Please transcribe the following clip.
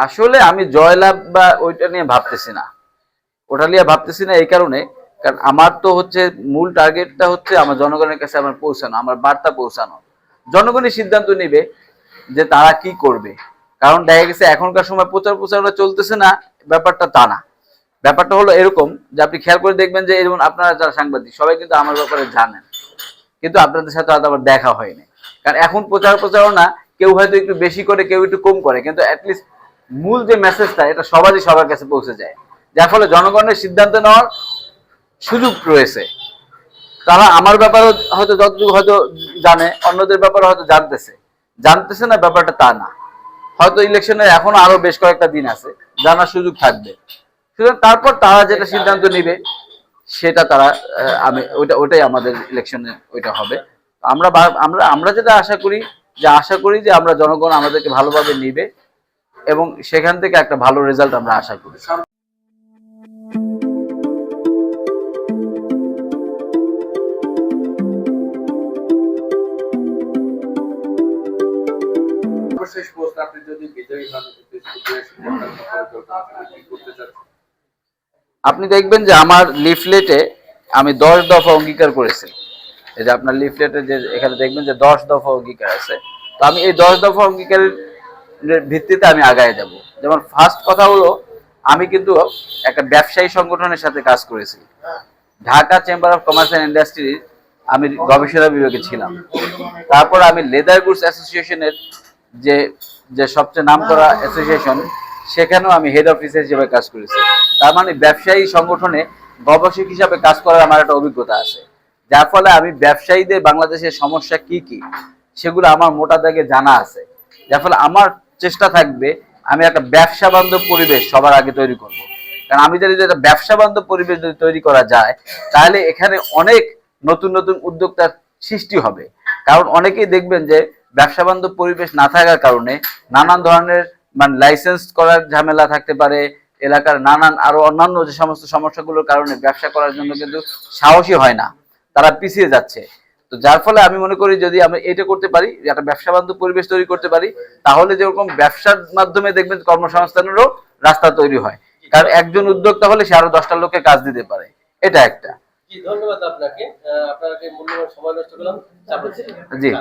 আসলে আমি জয়লাভ বা ওইটা নিয়ে ভাবতেছি না, ওটা নিয়ে ভাবতেছি না এই কারণে, কারণ আমার তো হচ্ছে মূল টার্গেটটা হচ্ছে আমার জনগণের কাছে আমার পৌঁছানো, আমার বার্তা পৌঁছানো। জনগণই সিদ্ধান্ত নেবে যে তারা কি করবে। কারণ দেখা গেছে এখনকার সময় প্রচারণা চলতেছে না, ব্যাপারটা তা না। ব্যাপারটা হলো এরকম যে আপনি খেয়াল করে দেখবেন যে যেমন আপনারা যারা সাংবাদিক সবাই কিন্তু আমার ব্যাপারে জানেন, কিন্তু আপনাদের সাথে হয়তো আবার দেখা হয়নি। কারণ এখন প্রচারণা কেউ হয়তো একটু বেশি করে, কেউ একটু কম করে, কিন্তু অ্যাটলিস্ট মূল যে মেসেজটা এটা সবারই সবার কাছে পৌঁছে যায়, যার ফলে জনগণের সিদ্ধান্ত নেওয়ার সুযোগ রয়েছে। তারা আমার ব্যাপারে হয়তো যতটুকু হয়তো জানে, অন্যদের ব্যাপারে হয়তো জানতেছে না, ব্যাপারটা তা না। হয়তো ইলেকশনের এখনো আরো বেশ কয়েকটা দিন আছে, জানার সুযোগ থাকবে। সুতরাং তারপর তারা যেটা সিদ্ধান্ত নিবে সেটা তারা আমি ওইটাই আমাদের ইলেকশনে ওইটা হবে। আমরা আমরা আমরা যেটা আশা করি যে আমরা জনগণ আমাদেরকে ভালোভাবে নিবে এবং সেখান থেকে একটা ভালো রেজাল্ট আমরা আশা করি। আপনি দেখবেন যে আমার লিফলেটে আমি 10 দফা অঙ্গীকার করেছি। এই যে আপনার লিফলেটে যে এখানে দেখবেন যে 10 দফা অঙ্গীকার আছে, তো আমি এই 10 দফা অঙ্গীকারের ভিত্তিতে আমি আগায় যাব। যেমন ফার্স্ট কথা হলো, আমি কিন্তু একটা ব্যবসায়ী সংগঠনের সাথে কাজ করেছি। Dhaka chamber of commerce and industry আমি গবেষণা বিভাগে ছিলাম। তারপর আমি লেদার গুডস অ্যাসোসিয়েশনের যে যে সবচেয়ে নামকরা অ্যাসোসিয়েশন, সেখানেও আমি হেড অফিসার হিসেবে কাজ করেছি। তার মানে ব্যবসায়ী সংগঠনে গবেষক হিসাবে কাজ করার আমার একটা অভিজ্ঞতা আছে, যার ফলে আমি ব্যবসায়ীদের বাংলাদেশের সমস্যা কি কি সেগুলো আমার মোটা দাগে জানা আছে। যার ফলে আমার চেষ্টা থাকবে আমি একটা ব্যবসা বান্ধব পরিবেশ সবার আগে তৈরি করব। কারণ আমি যদি একটা ব্যবসা বান্ধব পরিবেশ যদি তৈরি করা যায়, তাহলে এখানে অনেক নতুন নতুন উদ্যোক্তার সৃষ্টি হবে। কারণ অনেকেই দেখবেন যে ব্যবসা বান্ধব পরিবেশ না থাকার কারণে নানান ধরনের মানে লাইসেন্স করার ঝামেলা থাকতে পারে, এলাকার নানান আরো অন্যান্য যে সমস্ত সমস্যাগুলোর কারণে ব্যবসা করার জন্য কিন্তু সাহসী হয় না, তারা পিছিয়ে যাচ্ছে। তো যার ফলে আমি মনে করি যদি আমরা এটা করতে পারি, একটা ব্যবসা বান্ধব পরিবেশ তৈরি করতে পারি, তাহলে যেরকম ব্যবসার মাধ্যমে দেখবেন কর্মসংস্থানেরও রাস্তা তৈরি হয়। কারণ একজন উদ্যোক্তা হলে সে আরো 10টা লোককে কাজ দিতে পারে। এটা একটা। ধন্যবাদ আপনাকে, আপনাকে মূল্যবান সময় নষ্ট করলাম। জি।